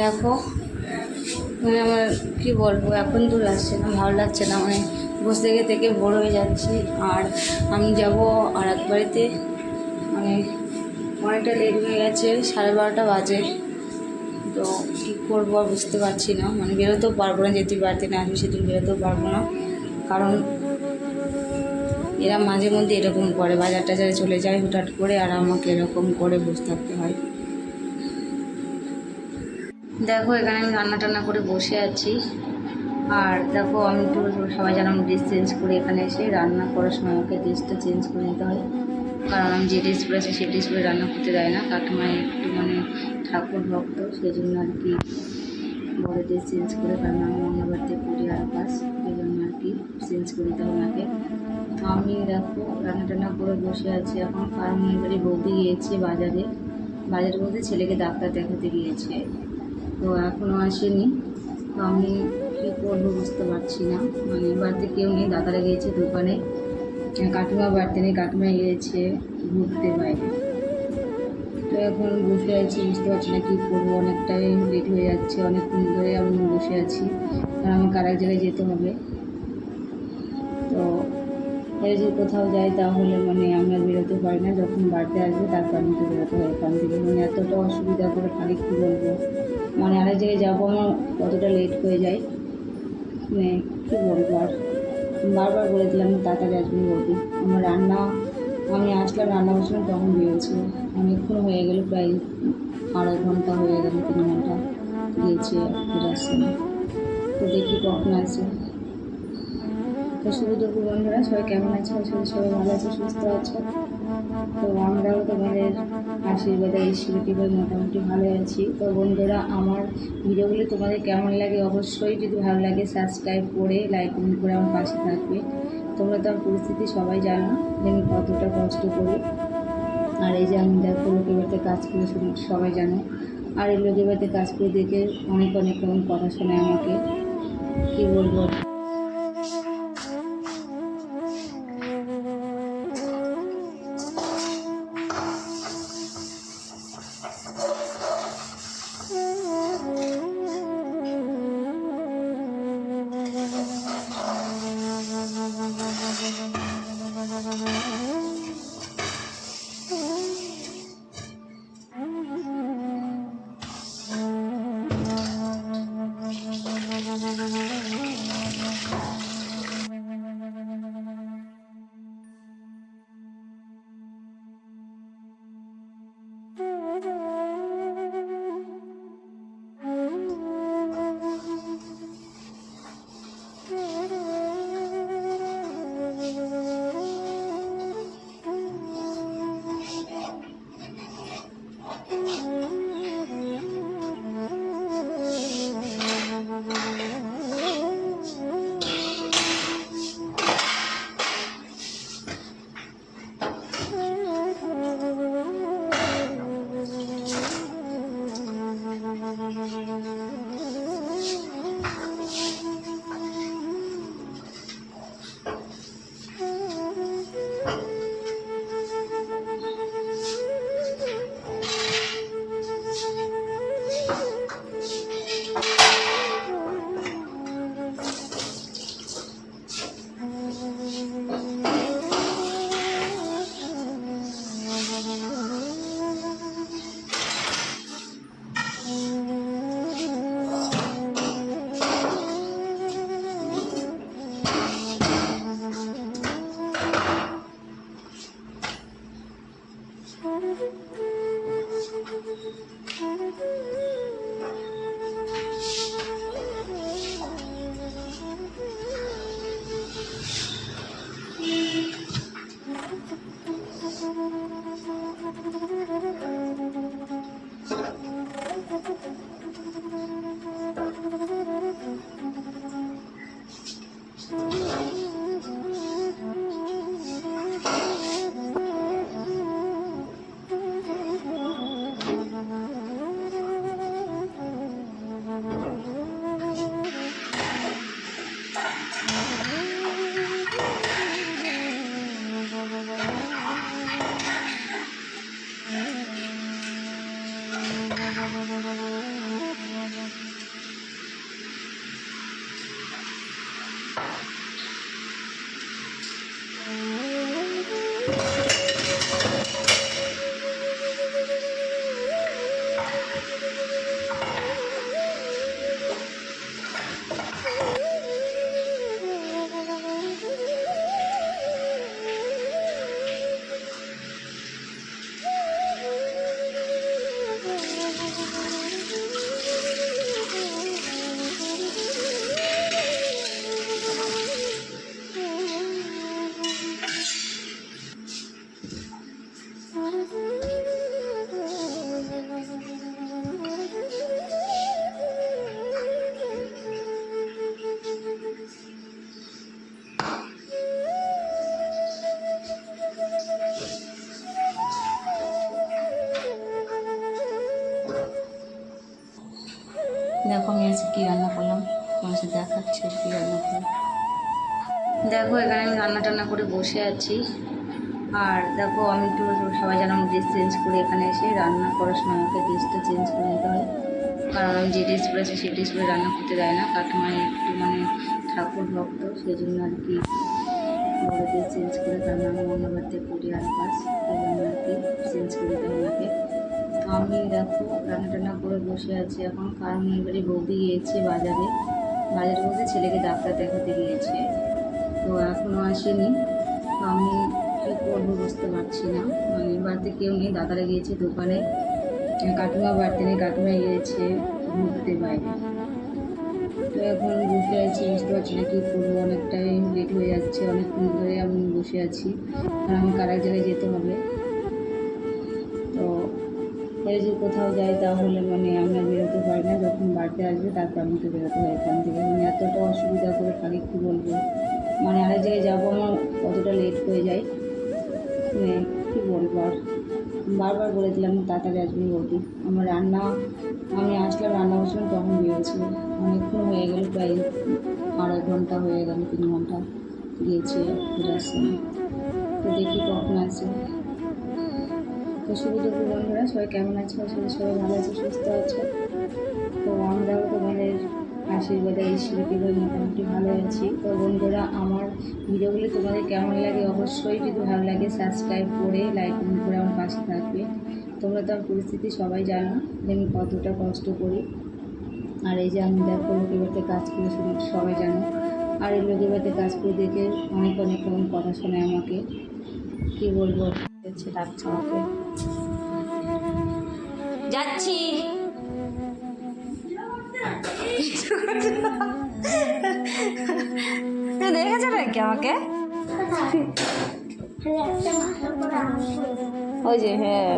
দেখো মানে আমার কি বলবো, এখন দূর আসছে না, ভালো লাগছে না, মানে বসে থেকে থেকে বোর হয়ে যাচ্ছি। আর আমি যাব আর এক বাড়িতে, মানে অনেকটা লেট হয়ে গেছে, 12:30 বাজে। তো কী করবো আর বুঝতে পারছি না, মানে বেরোতেও পারবো না, যেদিন বাড়িতে না আসবে সেদিন বেরোতেও পারবো না। কারণ এরা মাঝে মধ্যে এরকম করে, বাজার টাজারে চলে যায় হুটহাট করে, আর আমাকে এরকম করে বসে থাকতে হয়। দেখো এখানে আমি রান্না টান্না করে বসে আছি। আর দেখো আমি একটু, সবাই যেন ড্রেস চেঞ্জ করে এখানে এসে রান্না করার সময় আমাকে ড্রেসটা চেঞ্জ করে নিতে হয়। কারণ আমি যে ড্রেস পরেছি সেই ড্রেস পরে রান্না করতে দেয় না, কাকিমা একটু মানে ঠাকুর ভক্ত, সেই জন্য আর কি বড় ড্রেস চেঞ্জ করে, কারণ আমি অন্য বাড়িতে করি আর কাজ, সেই জন্য আর কি চেঞ্জ করে দিতে হবে ওনাকে। তো আমি দেখো রান্না টান্না করে বসে আছি এখন, কারণ এবারে বৌদি গিয়েছে বাজারে, বাজারে বলতে ছেলেকে ডাক্তার দেখাতে গিয়েছে, তো এখনও আসেনি। তো আমি কী করবো বুঝতে পারছি না, মানে বাড়িতে কেউ নেই, দাদারা গিয়েছে দোকানে, কাকিমা বাড়িতে নেই, কাকিমা গিয়েছে ঘুরতে বাইরে। তো এখন বসে আছি, বুঝতে পারছি না কী করবো, অনেকটাই লেট হয়ে যাচ্ছে, অনেকক্ষণ ধরে আমি বসে আছি, কারণ আমাকে আরেক জায়গায় যেতে হবে। তো এই যে কোথাও যাই তাহলে মানে আমরা বেরোতে পারি না, যখন বাড়িতে আসবে তারপর আমাকে বেরোতে হয় এখান থেকে, মানে এতটা অসুবিধা করে খালি কী বলবো, মানে আরেক জায়গায় যাবো আমার কতটা লেট হয়ে যায়, মানে কী বলবো। আর বারবার বলে দিলাম তাড়াতাড়ি আসবেন বৌদি, আমার রান্না, আমি আসলাম রান্না বসলাম তখন বেরোচ্ছিল, অনেকক্ষণ হয়ে গেল, প্রায় 2.5 ঘন্টা হয়ে গেল, 3 ঘন্টা গিয়েছে, ফিরে আসছে না। তো দেখি কখন আসে। তো শুভ দুপুর বন্ধুরা, সবাই কেমন আছে? আসলে সবাই ভালো আছে, সুস্থ আছে। তো আমরাও তোমাদের আশীর্বাদে ঈশ্বরীভাবে মোটামুটি ভালো আছি। তো বন্ধুরা, আমার ভিডিওগুলি তোমাদের কেমন লাগে অবশ্যই, যদি ভালো লাগে সাবস্ক্রাইব করে লাইক কমেন্ট করে আমার পাশে থাকবে। তোমরা তো আমার পরিস্থিতি সবাই জানো যে আমি কতটা কষ্ট করি। আর এই যে আমি দেখো লোকের বাড়িতে কাজ করে সবাই জানো, আর এই লোকের বাড়িতে কাজ করে দেখে অনেক অনেক রকম কথা শোনায় আমাকে, কী বলবো। দেখো আমি আজকে কী রান্না করলাম, তোমার সাথে দেখাচ্ছি কী রান্না করলাম। দেখো এখানে আমি রান্না টান্না করে বসে আছি। আর দেখো আমি একটু সবাই যেন ড্রেস চেঞ্জ করে এখানে এসে রান্না করার সময় আমাকে ড্রেসটা চেঞ্জ করে নিতে হয়, কারণ আমি যে ড্রেস পরেছি সেই ড্রেস পরে রান্না করতে দেয় না। কাকিমায় একটু ঠাকুর ভক্ত, সেই জন্য আর কি বড় ড্রেস চেঞ্জ করে, কারণ আমি মঙ্গলবারতে করি আর পাস, সেই জন্য আর কি চেঞ্জ করে দেয় ওনাকে। তো আমি দেখো রান্না টান্না করে বসে আছি এখন, কারণ এবারে বৌদি গিয়েছে বাজারে বলতে ছেলেকে ডাক্তার দেখাতে গিয়েছে, তো এখনও আসেনি। তো আমি কী করবো বুঝতে পারছি না, বাড়িতে কেউ নেই, দাদারা গিয়েছে দোকানে, কাকিমা বাড়িতে নেই, কাকিমা গিয়েছে ঘুরতে বাইরে। তো এখন বসে আছি, বুঝতে পারছি না কী করবো, অনেকটাই লেট হয়ে যাচ্ছে, অনেকক্ষণ ধরে আমি বসে আছি, কারণ আমাকে আরেক জায়গায় যেতে হবে। তো এই যে কোথাও যাই তাহলে আমরা বেরোতে পারি না, যখন বাড়িতে আসবে তারপর আমাকে বেরোতে হয় এখান থেকে, এতটা অসুবিধা করে থাকি কী বলবো, আরেক জায়গায় যাবো, আমার কতটা লেট হয়ে যায়, কী বলবো। আর বারবার বলেছিলাম তাড়াতাড়ি আসবে বলতে, আমার আমি আসলাম রান্না বসলাম তখন বেরোচ্ছিল, অনেকক্ষণ হয়ে গেল, প্রায় 2.5 ঘন্টা হয়ে গেল, 3 ঘন্টা গিয়েছে আসছে না। তো দেখি কখন আসে। তো শুভ দুপুর বন্ধুরা, সবাই কেমন আছে? আসলে সবাই ভালো আছে, সুস্থ আছে। তো আমরাও তোমাদের আশীর্বাদে ঈশ্বরীদের মোটামুটি ভালো আছি। তো বন্ধুরা, আমার ভিডিওগুলি তোমাদের কেমন লাগে অবশ্যই যদি ভালো লাগে সাবস্ক্রাইব করে লাইক কমেন্ট করে আমার পাশে থাকবে। তোমরা তো আমার পরিস্থিতি সবাই জানো যে আমি কতটা কষ্ট করি। আর এই যে আমি দেখো লোকের বাড়িতে কাজ করে সবাই জানো, আর এই লোকের বাড়িতে কাজ করে দেখে অনেক রকম কথা শোনায় আমাকে, কী বলবো, ডাকছে আমাকে, যাচ্ছি। দেখেছো নাকি আমাকে? ওই যে হ্যাঁ